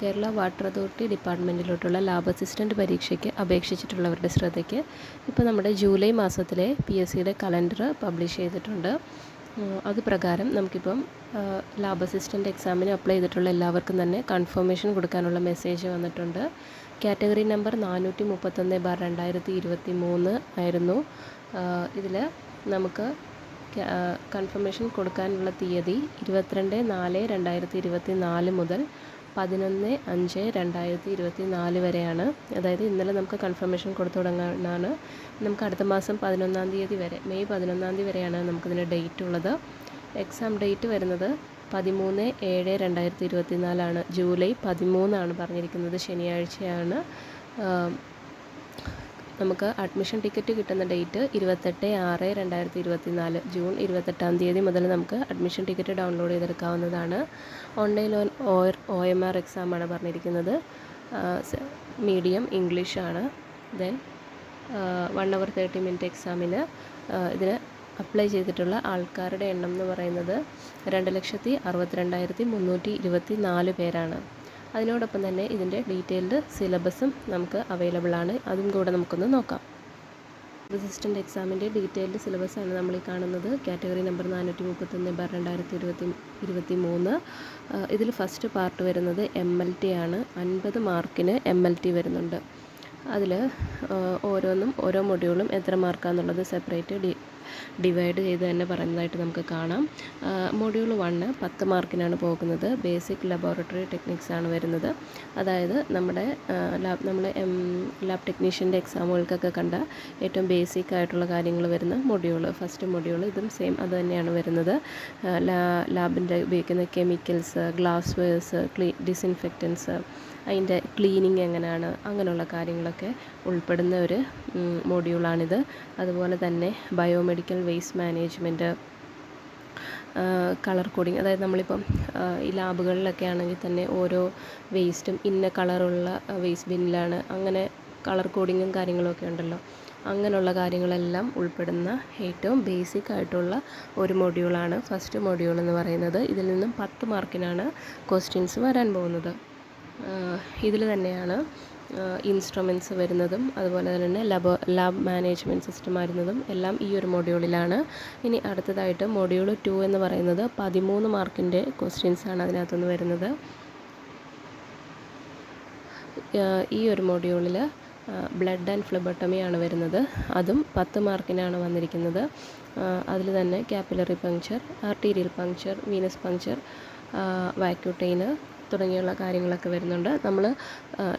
Kerala water authority ഡിപ്പാർട്ട്മെൻറ്റിലോട്ടുള്ള lab assistant പരീക്ഷയ്ക്ക് അപേക്ഷിച്ചിട്ടുള്ളവരുടെ ശ്രദ്ധയ്ക്ക് ഇപ്പോൾ നമ്മുടെ ജൂലൈ മാസത്തിലെ PSCയുടെ കലണ്ടർ പബ്ലിഷ് ചെയ്തിട്ടുണ്ട്. അത് പ്രകാരം നമുക്കിപ്പം ലാബ് അസിസ്റ്റൻറ്റ് എക്സാമിന് അപ്ലൈ ചെയ്തിട്ടുള്ള എല്ലാവർക്കും തന്നെ കൺഫർമേഷൻ കൊടുക്കാനുള്ള മെസ്സേജ് വന്നിട്ടുണ്ട്. കാറ്റഗറി നമ്പർ 431/2023 ആയിരുന്നു. ഇതിൽ നമുക്ക് കൺഫർമേഷൻ കൊടുക്കാനുള്ള തീയതി 22/4/2024 മുതൽ 11/5/2024 വരെയാണ്. അതായത് ഇന്നലെ നമുക്ക് കൺഫർമേഷൻ കൊടുത്തു തുടങ്ങാനാണ്. നമുക്ക് അടുത്ത മാസം 11-ാം തീയതി വരെ, മെയ് 11-ാം തീയതി വരെയാണ് നമുക്കിതിന് ഡേറ്റ് ഉള്ളത്. എക്സാം ഡേറ്റ് വരുന്നത് 13/7/2024 ആണ്. ജൂലൈ 13 പറഞ്ഞിരിക്കുന്നത്, ശനിയാഴ്ചയാണ്. നമുക്ക് അഡ്മിഷൻ ടിക്കറ്റ് കിട്ടുന്ന ഡേറ്റ് 28/6/2024, ജൂൺ 28-ാം തീയതി മുതൽ നമുക്ക് അഡ്മിഷൻ ടിക്കറ്റ് ഡൗൺലോഡ് ചെയ്തെടുക്കാവുന്നതാണ്. ഓൺലൈൻ OMR എക്സാമാണ് പറഞ്ഞിരിക്കുന്നത്. മീഡിയം ഇംഗ്ലീഷാണ്. ദെൻ 1 hour 30 minute എക്സാമിന് ഇതിന് അപ്ലൈ ചെയ്തിട്ടുള്ള ആൾക്കാരുടെ എണ്ണം എന്ന് പറയുന്നത് 2,62,324 പേരാണ്. അതിനോടൊപ്പം തന്നെ ഇതിൻ്റെ ഡീറ്റെയിൽഡ് സിലബസും നമുക്ക് അവൈലബിൾ ആണ്. അതും കൂടെ നമുക്കൊന്ന് നോക്കാം. അസിസ്റ്റൻ്റ് എക്സാമിൻ്റെ ഡീറ്റെയിൽഡ് സിലബസാണ് നമ്മൾ ഈ കാണുന്നത്. Category number 431/2023. ഇതിൽ ഫസ്റ്റ് പാർട്ട് വരുന്നത് MLT ആണ്. 50 മാർക്കിന് MLT വരുന്നുണ്ട്. അതിൽ ഓരോന്നും ഓരോ മൊഡ്യൂളും എത്ര മാർക്കാണെന്നുള്ളത് സെപ്പറേറ്റ് ഡിവൈഡ് ചെയ്ത് തന്നെ പറയുന്നതായിട്ട് നമുക്ക് കാണാം. മൊഡ്യൂൾ 1 10 മാർക്കിനാണ് പോകുന്നത്. ബേസിക് ലബോറട്ടറി ടെക്നിക്സ് ആണ് വരുന്നത്. അതായത് നമ്മൾ ലാബ് ടെക്നീഷ്യൻ്റെ എക്സാമുകൾക്കൊക്കെ കണ്ട ഏറ്റവും ബേസിക് ആയിട്ടുള്ള കാര്യങ്ങൾ വരുന്ന മൊഡ്യൂൾ, ഫസ്റ്റ് മൊഡ്യൂൾ. ഇതും സെയിം അത് തന്നെയാണ് വരുന്നത്. ലാബിൻ്റെ ഉപയോഗിക്കുന്ന കെമിക്കൽസ്, ഗ്ലാസ് വെയർസ്, ഡിസിൻഫെക്റ്റൻസ്, അതിൻ്റെ ക്ലീനിങ് എങ്ങനെയാണ്, അങ്ങനെയുള്ള കാര്യങ്ങളൊക്കെ ഉൾപ്പെടുന്ന ഒരു മൊഡ്യൂളാണിത്. അതുപോലെ തന്നെ biomedical waste management, colour coding. അതായത് നമ്മളിപ്പം ഈ ലാബുകളിലൊക്കെ ആണെങ്കിൽ തന്നെ ഓരോ വേസ്റ്റും ഇന്ന കളറുള്ള വേസ്റ്റ് ബിന്നിലാണ്, അങ്ങനെ കളർ കോഡിങ്ങും കാര്യങ്ങളൊക്കെ ഉണ്ടല്ലോ. അങ്ങനെയുള്ള കാര്യങ്ങളെല്ലാം ഉൾപ്പെടുന്ന ഏറ്റവും ബേസിക് ആയിട്ടുള്ള ഒരു മൊഡ്യൂളാണ് ഫസ്റ്റ് മൊഡ്യൂൾ എന്ന് പറയുന്നത്. ഇതിൽ നിന്നും 10 മാർക്കിനാണ് ക്വസ്റ്റ്യൻസ് വരാൻ പോകുന്നത്. ഇതിൽ തന്നെയാണ് ഇൻസ്ട്രുമെൻറ്റ്സ് വരുന്നതും അതുപോലെ തന്നെ ലാബ് മാനേജ്മെൻറ്റ് സിസ്റ്റം വരുന്നതും എല്ലാം ഈ ഒരു മൊഡ്യൂളിലാണ്. ഇനി അടുത്തതായിട്ട് മൊഡ്യൂൾ 2 എന്ന് പറയുന്നത് 13 മാർക്കിൻ്റെ ക്വസ്റ്റ്യൻസാണ് അതിനകത്തുനിന്ന് വരുന്നത്. ഈ ഒരു മൊഡ്യൂളിൽ ബ്ലഡ് ആൻഡ് ഫ്ലെബോട്ടമിയാണ് വരുന്നത്. അതും 10 മാർക്കിനാണ് വന്നിരിക്കുന്നത്. അതിൽ തന്നെ capillary puncture, arterial puncture, venous puncture, വാക്യൂട്ടൈന് തുടങ്ങിയുള്ള കാര്യങ്ങളൊക്കെ വരുന്നുണ്ട്. നമ്മൾ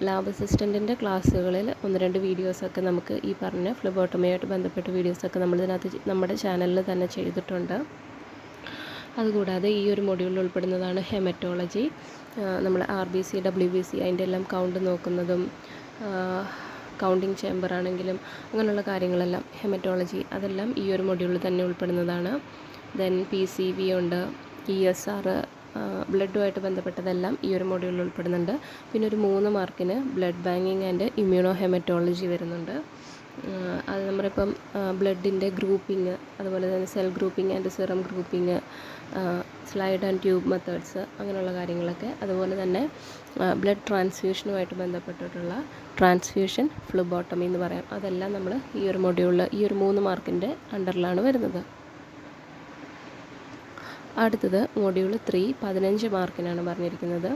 ലാബ് അസിസ്റ്റൻറ്റിൻ്റെ ക്ലാസ്സുകളിൽ 1-2 വീഡിയോസൊക്കെ നമുക്ക് ഈ പറഞ്ഞ ഫ്ലെബോട്ടമിയായിട്ട് ബന്ധപ്പെട്ട വീഡിയോസൊക്കെ നമ്മളിതിനകത്ത് നമ്മുടെ ചാനലിൽ തന്നെ ചെയ്തിട്ടുണ്ട്. അതുകൂടാതെ ഈ ഒരു മൊഡ്യൂളിൽ ഉൾപ്പെടുന്നതാണ് ഹെമറ്റോളജി. നമ്മൾ RBC, WBC അതിൻ്റെ എല്ലാം കൗണ്ട് നോക്കുന്നതും, കൗണ്ടിങ് ചേമ്പർ ആണെങ്കിലും അങ്ങനെയുള്ള കാര്യങ്ങളെല്ലാം ഹെമറ്റോളജി, അതെല്ലാം ഈ ഒരു മൊഡ്യൂളിൽ തന്നെ ഉൾപ്പെടുന്നതാണ്. ദെൻ PCV ഉണ്ട്, ESR, ബ്ലഡുമായിട്ട് ബന്ധപ്പെട്ടതെല്ലാം ഈ ഒരു മൊഡ്യൂളിൽ ഉൾപ്പെടുന്നുണ്ട്. പിന്നെ ഒരു 3 മാർക്കിന് blood banking and immuno haematology വരുന്നുണ്ട്. അത് നമ്മളിപ്പം ബ്ലഡിൻ്റെ ഗ്രൂപ്പിങ്, അതുപോലെ തന്നെ cell grouping and serum grouping, slide and tube methods, അങ്ങനെയുള്ള കാര്യങ്ങളൊക്കെ. അതുപോലെ തന്നെ ബ്ലഡ് ട്രാൻസ്ഫ്യൂഷനുമായിട്ട് ബന്ധപ്പെട്ടിട്ടുള്ള ട്രാൻസ്ഫ്യൂഷൻ ഫ്ലെബോട്ടമി എന്ന് പറയാം. അതെല്ലാം നമ്മൾ ഈ ഒരു മൊഡ്യൂളിൽ ഈ ഒരു 3 മാർക്കിൻ്റെ അണ്ടറിലാണ് വരുന്നത്. അടുത്തത് മൊഡ്യൂൾ 3 15 മാർക്കിനാണ് പറഞ്ഞിരിക്കുന്നത്.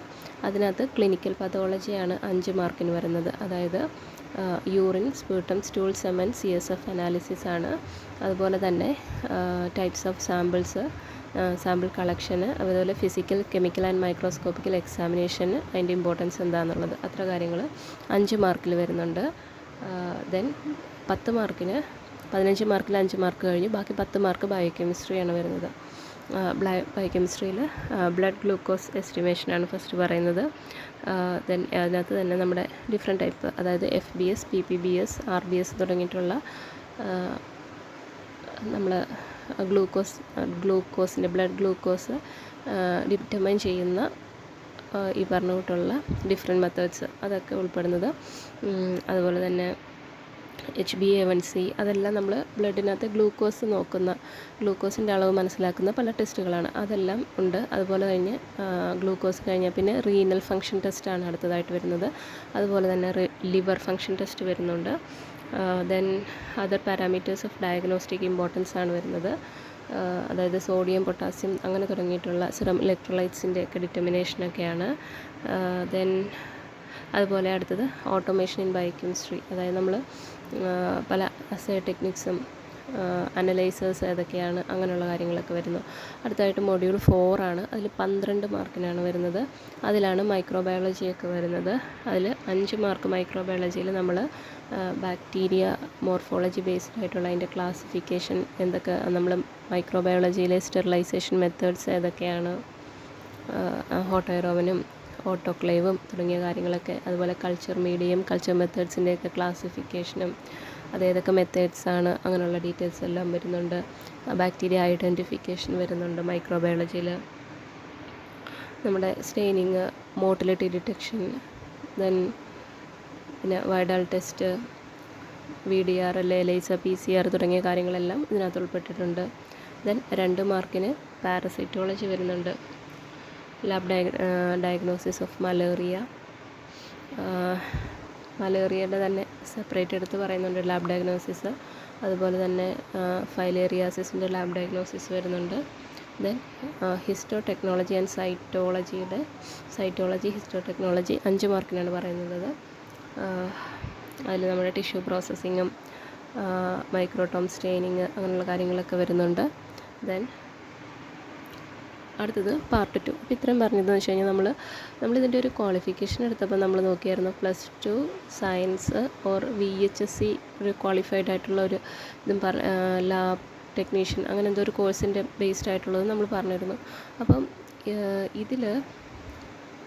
അതിനകത്ത് ക്ലിനിക്കൽ പതോളജിയാണ് 5 മാർക്കിന് വരുന്നത്. അതായത് urine, sputum, stool, semen, CSF analysis ആണ്. അതുപോലെ തന്നെ ടൈപ്സ് ഓഫ് സാമ്പിൾസ്, സാമ്പിൾ കളക്ഷന്, അതുപോലെ ഫിസിക്കൽ, കെമിക്കൽ ആൻഡ് മൈക്രോസ്കോപ്പിക്കൽ എക്സാമിനേഷന് അതിൻ്റെ ഇമ്പോർട്ടൻസ് എന്താണെന്നുള്ളത്, അത്ര കാര്യങ്ങൾ 5 മാർക്കിൽ വരുന്നുണ്ട്. ദെൻ 10 മാർക്കിന് 15 മാർക്കിൽ 5 മാർക്ക് കഴിഞ്ഞ് ബാക്കി 10 മാർക്ക് ബയോകെമിസ്ട്രിയാണ് വരുന്നത്. ബയോകെമിസ്ട്രിയിൽ ബ്ലഡ് ഗ്ലൂക്കോസ് എസ്റ്റിമേഷനാണ് ഫസ്റ്റ് പറയുന്നത്. ദെൻ അതിനകത്ത് തന്നെ നമ്മുടെ ഡിഫറെൻറ്റ് ടൈപ്പ്, അതായത് FBS, PPBS, RBS തുടങ്ങിയിട്ടുള്ള നമ്മൾ ഗ്ലൂക്കോസിൻ്റെ ബ്ലഡ് ഗ്ലൂക്കോസ് ഡിറ്റർമൈൻ ചെയ്യുന്ന ഈ പറഞ്ഞ കൂട്ടുള്ള ഡിഫറെൻറ്റ് മെത്തേഡ്സ് അതൊക്കെ ഉൾപ്പെടുന്നത്. അതുപോലെ തന്നെ HbA1c അതെല്ലാം നമ്മൾ ബ്ലഡിനകത്ത് ഗ്ലൂക്കോസിൻ്റെ അളവ് മനസ്സിലാക്കുന്ന പല ടെസ്റ്റുകളാണ്, അതെല്ലാം ഉണ്ട്. അതുപോലെ കഴിഞ്ഞ് ഗ്ലൂക്കോസ് കഴിഞ്ഞാൽ പിന്നെ റീനൽ ഫങ്ഷൻ ടെസ്റ്റാണ് അടുത്തതായിട്ട് വരുന്നത്. അതുപോലെ തന്നെ ലിവർ ഫങ്ഷൻ ടെസ്റ്റ് വരുന്നുണ്ട്. Then other parameters of diagnostic importance ആണ് വരുന്നത്. അതായത് സോഡിയം, പൊട്ടാസ്യം അങ്ങനെ തുടങ്ങിയിട്ടുള്ള സിറം ഇലക്ട്രോലൈറ്റ്സിൻ്റെ ഒക്കെ ഡിറ്റർമിനേഷനൊക്കെയാണ്. ദെൻ അതുപോലെ അടുത്തത് ഓട്ടോമേഷൻ ഇൻ ബയോകെമിസ്ട്രി, അതായത് നമ്മൾ പല അസേ ടെക്നിക്സും അനലൈസേഴ്സ് ഏതൊക്കെയാണ് അങ്ങനെയുള്ള കാര്യങ്ങളൊക്കെ വരുന്നു. അടുത്തായിട്ട് മൊഡ്യൂൾ 4 ആണ്. അതിൽ 12 മാർക്കിനാണ് വരുന്നത്. അതിലാണ് മൈക്രോബയോളജിയൊക്കെ വരുന്നത്. അതിൽ 5 മാർക്ക് മൈക്രോബയോളജിയിൽ നമ്മൾ ബാക്ടീരിയ മോർഫോളജി ബേസ്ഡ് ആയിട്ടുള്ള അതിൻ്റെ ക്ലാസിഫിക്കേഷൻ എന്തൊക്കെ, നമ്മൾ മൈക്രോബയോളജിയിലെ സ്റ്റെറിലൈസേഷൻ മെത്തേഡ്സ് ഏതൊക്കെയാണ്, ഹോട്ട് എയറോവനും ഓട്ടോക്ലേവും തുടങ്ങിയ കാര്യങ്ങളൊക്കെ, അതുപോലെ കൾച്ചർ മീഡിയം, കൾച്ചർ മെത്തേഡ്സിൻ്റെയൊക്കെ ക്ലാസിഫിക്കേഷനും അതേതൊക്കെ മെത്തേഡ്സാണ് അങ്ങനെയുള്ള ഡീറ്റെയിൽസ് എല്ലാം വരുന്നുണ്ട്. ബാക്ടീരിയ ഐഡൻറ്റിഫിക്കേഷൻ വരുന്നുണ്ട് മൈക്രോബയോളജിയിൽ. നമ്മുടെ സ്റ്റെയിനിങ്, മോട്ടിലിറ്റി ഡിറ്റക്ഷൻ, ദെൻ പിന്നെ വൈഡാൽ ടെസ്റ്റ്, VDR, ELISA, PCR തുടങ്ങിയ കാര്യങ്ങളെല്ലാം ഇതിനകത്ത് ഉൾപ്പെട്ടിട്ടുണ്ട്. ദെൻ 2 മാർക്കിന് പാരസൈറ്റോളജി വരുന്നുണ്ട്. ലാബ് ഡയഗ്നോസിസ് ഓഫ് മലേറിയയുടെ തന്നെ സെപ്പറേറ്റ് എടുത്ത് പറയുന്നുണ്ട് ലാബ് ഡയഗ്നോസിസ്. അതുപോലെ തന്നെ ഫൈലേറിയാസിസിൻ്റെ ലാബ് ഡയഗ്നോസിസ് വരുന്നുണ്ട്. Then ഹിസ്റ്റോ technology and cytology ഹിസ്റ്റോ technology 5 മാർക്കിനാണ് പറയുന്നത്. അതിൽ നമ്മുടെ ടിഷ്യൂ പ്രോസസ്സിങ്ങും മൈക്രോടോം സ്റ്റെയിനിങ് അങ്ങനെയുള്ള കാര്യങ്ങളൊക്കെ വരുന്നുണ്ട്. ദെൻ അടുത്തത് പാർട്ട് 2. അപ്പോൾ ഇത്രയും പറഞ്ഞതെന്ന് വെച്ച് കഴിഞ്ഞാൽ നമ്മളിതിൻ്റെ ഒരു ക്വാളിഫിക്കേഷൻ എടുത്തപ്പോൾ നമ്മൾ നോക്കിയായിരുന്നു +2 സയൻസ് ഓർ VHSC ഒരു ക്വാളിഫൈഡ് ആയിട്ടുള്ള ഒരു ഇതും ലാബ് ടെക്നീഷ്യൻ അങ്ങനെ എന്തോ ഒരു കോഴ്സിൻ്റെ ബേസ്ഡ് ആയിട്ടുള്ളത് നമ്മൾ പറഞ്ഞിരുന്നു. അപ്പം ഇതിൽ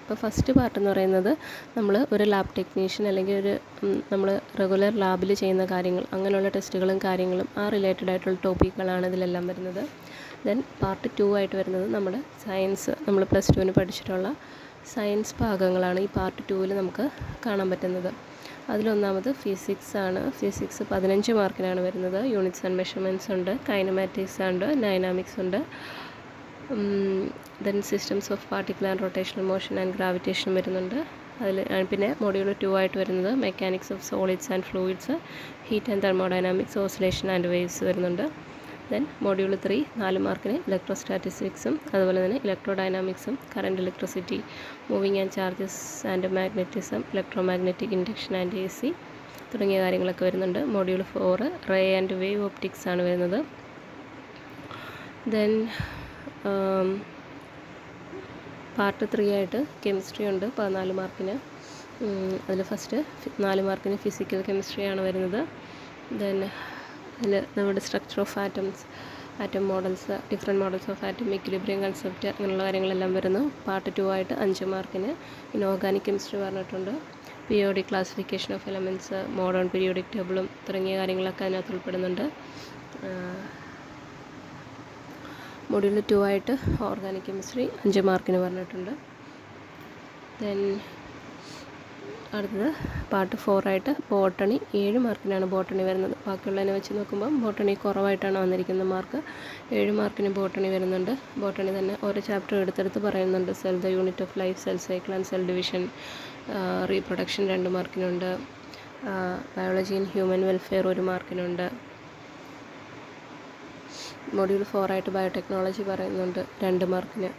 ഇപ്പോൾ ഫസ്റ്റ് പാർട്ട് എന്ന് പറയുന്നത് നമ്മൾ ഒരു ലാബ് ടെക്നീഷ്യൻ അല്ലെങ്കിൽ നമ്മൾ റെഗുലർ ലാബിൽ ചെയ്യുന്ന കാര്യങ്ങൾ അങ്ങനെയുള്ള ടെസ്റ്റുകളും കാര്യങ്ങളും ആ റിലേറ്റഡ് ആയിട്ടുള്ള ടോപ്പിക്കുകളാണ് ഇതിലെല്ലാം വരുന്നത്. ദെൻ പാർട്ട് 2 ആയിട്ട് വരുന്നത് നമ്മുടെ സയൻസ്, നമ്മൾ +2 പഠിച്ചിട്ടുള്ള സയൻസ് ഭാഗങ്ങളാണ് ഈ പാർട്ട് 2 നമുക്ക് കാണാൻ പറ്റുന്നത്. അതിലൊന്നാമത് ഫിസിക്സ് ആണ്. ഫിസിക്സ് 15 മാർക്കിനാണ് വരുന്നത്. യൂണിറ്റ്സ് ആൻഡ് മെഷർമെൻറ്റ്സ് ഉണ്ട്, കൈനമാറ്റിക്സ് ഉണ്ട്, ഡൈനാമിക്സ് ഉണ്ട്. Then systems of particle and rotational motion and gravitation വരുന്നുണ്ട്. അതിൽ പിന്നെ മൊഡ്യൂൾ 2 ആയിട്ട് വരുന്നത് mechanics of solids and fluids, heat and thermodynamics, oscillation and waves വരുന്നുണ്ട്. ദെൻ മൊഡ്യൂൾ 3 4 മാർക്കിന് ഇലക്ട്രോസ്റ്റാറ്റിസ്റ്റിക്സും അതുപോലെ തന്നെ ഇലക്ട്രോഡൈനാമിക്സും, current, electricity, moving and charges and magnetism, electromagnetic induction and AC തുടങ്ങിയ കാര്യങ്ങളൊക്കെ വരുന്നുണ്ട്. Module 4 ray and wave optics ആണ് വരുന്നത്. ദെൻ പാർട്ട് 3 ആയിട്ട് കെമിസ്ട്രി ഉണ്ട് 14 മാർക്കിന്. അതിൽ ഫസ്റ്റ് 4 മാർക്കിന് ഫിസിക്കൽ കെമിസ്ട്രിയാണ് വരുന്നത്. ദെൻ അതിൽ നമ്മുടെ structure of atom models, different models of atom, equilibrium concept അങ്ങനെയുള്ള കാര്യങ്ങളെല്ലാം വരുന്നു. പാർട്ട് 2 ആയിട്ട് 5 മാർക്കിന് ഇനോർഗാനിക് കെമിസ്ട്രി പറഞ്ഞിട്ടുണ്ട്. Periodic classification of elements, modern periodic ടേബിളും തുടങ്ങിയ കാര്യങ്ങളൊക്കെ അതിനകത്ത് ഉൾപ്പെടുന്നുണ്ട്. മൊഡ്യൂൾ 2 ആയിട്ട് ഓർഗാനിക് കെമിസ്ട്രി 5 മാർക്കിന് പറഞ്ഞിട്ടുണ്ട്. ദെൻ അടുത്തത് പാർട്ട് 4 ആയിട്ട് ബോട്ടണി 7 മാർക്കിനാണ് ബോട്ടണി വരുന്നത്. ബാക്കിയുള്ളതിനെ വെച്ച് നോക്കുമ്പം ബോട്ടണി കുറവായിട്ടാണ് വന്നിരിക്കുന്നത് മാർക്ക്. 7 മാർക്കിന് ബോട്ടണി വരുന്നുണ്ട്. ബോട്ടണി തന്നെ ഓരോ ചാപ്റ്റർ എടുത്തെടുത്ത് പറയുന്നുണ്ട്. Cell the unit of life, cell cycle and cell division, reproduction 2 മാർക്കിനുണ്ട്. ബയോളജി ഇൻ ഹ്യൂമൻ വെൽഫെയർ 1 മാർക്കിനുണ്ട്. മൊഡ്യൂൾ 4 ആയിട്ട് ബയോടെക്നോളജി പറയുന്നുണ്ട് 2 മാർക്കിന്.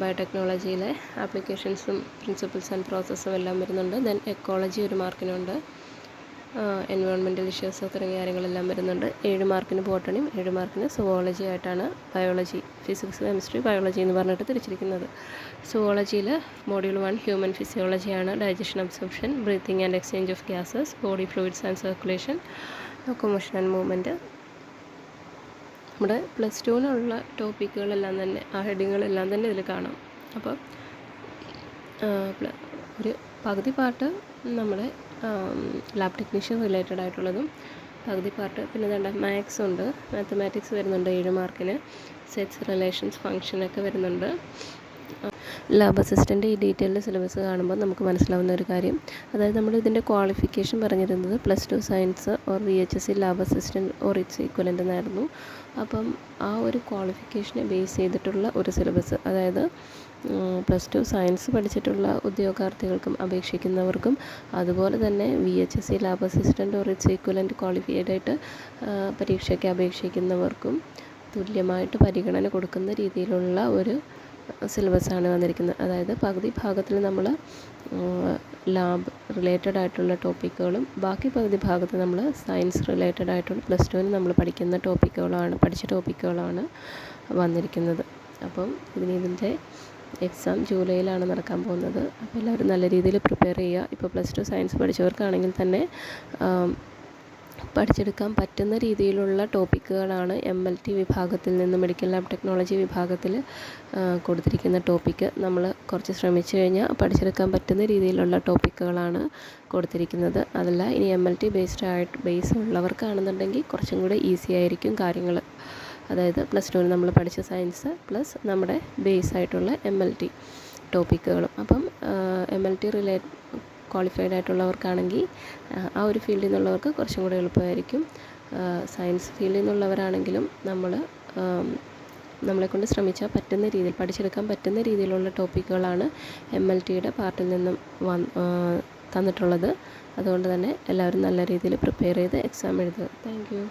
ബയോടെക്നോളജിയിലെ ആപ്ലിക്കേഷൻസും പ്രിൻസിപ്പിൾസ് ആൻഡ് പ്രോസസ്സും എല്ലാം വരുന്നുണ്ട്. Then ecology 1 മാർക്കിനുണ്ട്. എൻവയോൺമെൻറ്റൽ ഇഷ്യൂസ് തുടങ്ങിയ കാര്യങ്ങളെല്ലാം വരുന്നുണ്ട്. 7 മാർക്കിന് ബോട്ടണിയും 7 മാർക്കിന് സുവോളജി ആയിട്ടാണ് ബയോളജി, ഫിസിക്സ്, കെമിസ്ട്രി, ബയോളജി എന്ന് പറഞ്ഞിട്ട് തിരിച്ചിരിക്കുന്നത്. സുവോളജിയിൽ മൊഡ്യൂൾ 1 ഹ്യൂമൻ ഫിസിയോളജിയാണ്. Digestion, absorption, breathing and exchange of gases, body fluids and circulation, locomotion and movement. നമ്മുടെ +2-നുള്ള ടോപ്പിക്കുകളെല്ലാം തന്നെ ആ ഹെഡിങ്ങുകളെല്ലാം തന്നെ ഇതിൽ കാണാം. അപ്പോൾ ഒരു പകുതി പാർട്ട് നമ്മുടെ ലാബ് ടെക്നീഷ്യൻ റിലേറ്റഡ് ആയിട്ടുള്ളതും, പകുതി പാർട്ട് പിന്നെ വേണ്ട മാത്സ് ഉണ്ട്, മാത്തമാറ്റിക്സ് വരുന്നുണ്ട് 7 മാർക്കിന്. സെറ്റ്സ്, റിലേഷൻസ്, ഫങ്ഷനൊക്കെ വരുന്നുണ്ട്. ലാബ് അസിസ്റ്റൻ്റ് ഈ ഡീറ്റെയിൽഡ് സിലബസ് കാണുമ്പോൾ നമുക്ക് മനസ്സിലാവുന്ന ഒരു കാര്യം, അതായത് നമ്മൾ ഇതിൻ്റെ ക്വാളിഫിക്കേഷൻ പറഞ്ഞിരുന്നത് +2 science or VHSC lab assistant or it's equivalent എന്നായിരുന്നു. അപ്പം ആ ഒരു ക്വാളിഫിക്കേഷനെ ബേസ് ചെയ്തിട്ടുള്ള ഒരു സിലബസ്, അതായത് +2 സയൻസ് പഠിച്ചിട്ടുള്ള ഉദ്യോഗാർത്ഥികൾക്കും അപേക്ഷിക്കുന്നവർക്കും, അതുപോലെ തന്നെ VHSC lab assistant or it's equivalent qualified ആയിട്ട് പരീക്ഷയ്ക്ക് അപേക്ഷിക്കുന്നവർക്കും തുല്യമായിട്ട് പരിഗണന കൊടുക്കുന്ന രീതിയിലുള്ള ഒരു സിലബസാണ് വന്നിരിക്കുന്നത്. അതായത് പകുതി ഭാഗത്തിൽ നമ്മൾ ലാബ് റിലേറ്റഡ് ആയിട്ടുള്ള ടോപ്പിക്കുകളും ബാക്കി പകുതി ഭാഗത്ത് നമ്മൾ സയൻസ് റിലേറ്റഡ് ആയിട്ടുള്ള +2 നമ്മൾ പഠിക്കുന്ന പഠിച്ച ടോപ്പിക്കുകളാണ് വന്നിരിക്കുന്നത്. അപ്പം ഇതിൻ്റെ എക്സാം ജൂലൈയിലാണ് നടക്കാൻ പോകുന്നത്. അപ്പോൾ എല്ലാവരും നല്ല രീതിയിൽ പ്രിപ്പയർ ചെയ്യുക. ഇപ്പോൾ +2 സയൻസ് പഠിച്ചവർക്കാണെങ്കിൽ തന്നെ പഠിച്ചെടുക്കാൻ പറ്റുന്ന രീതിയിലുള്ള ടോപ്പിക്കുകളാണ് MLT വിഭാഗത്തിൽ നിന്ന്, മെഡിക്കൽ ലാബ് ടെക്നോളജി വിഭാഗത്തിൽ കൊടുത്തിരിക്കുന്ന ടോപ്പിക്ക്. നമ്മൾ കുറച്ച് ശ്രമിച്ചു കഴിഞ്ഞാൽ പഠിച്ചെടുക്കാൻ പറ്റുന്ന രീതിയിലുള്ള ടോപ്പിക്കുകളാണ് കൊടുത്തിരിക്കുന്നത്. അതല്ല ഇനി MLT ബേസ് ഉള്ളവർക്കാണെന്നുണ്ടെങ്കിൽ കുറച്ചും കൂടെ ഈസി ആയിരിക്കും കാര്യങ്ങൾ. അതായത് +2 നമ്മൾ പഠിച്ച സയൻസ് പ്ലസ് നമ്മുടെ ബേസ് ആയിട്ടുള്ള MLT ടോപ്പിക്കുകളും. അപ്പം MLT ക്വാളിഫൈഡ് ആയിട്ടുള്ളവർക്കാണെങ്കിൽ ആ ഒരു ഫീൽഡിൽ നിന്നുള്ളവർക്ക് കുറച്ചും കൂടെ എളുപ്പമായിരിക്കും. സയൻസ് ഫീൽഡിൽ നിന്നുള്ളവരാണെങ്കിലും നമ്മളെക്കൊണ്ട് ശ്രമിച്ചാൽ പറ്റുന്ന രീതിയിൽ പഠിച്ചെടുക്കാൻ പറ്റുന്ന രീതിയിലുള്ള ടോപ്പിക്കുകളാണ് MLTയുടെ പാർട്ടിൽ നിന്നും തന്നിട്ടുള്ളത്. അതുകൊണ്ട് തന്നെ എല്ലാവരും നല്ല രീതിയിൽ പ്രിപ്പയർ ചെയ്ത് എക്സാം എഴുതുക. Thank you.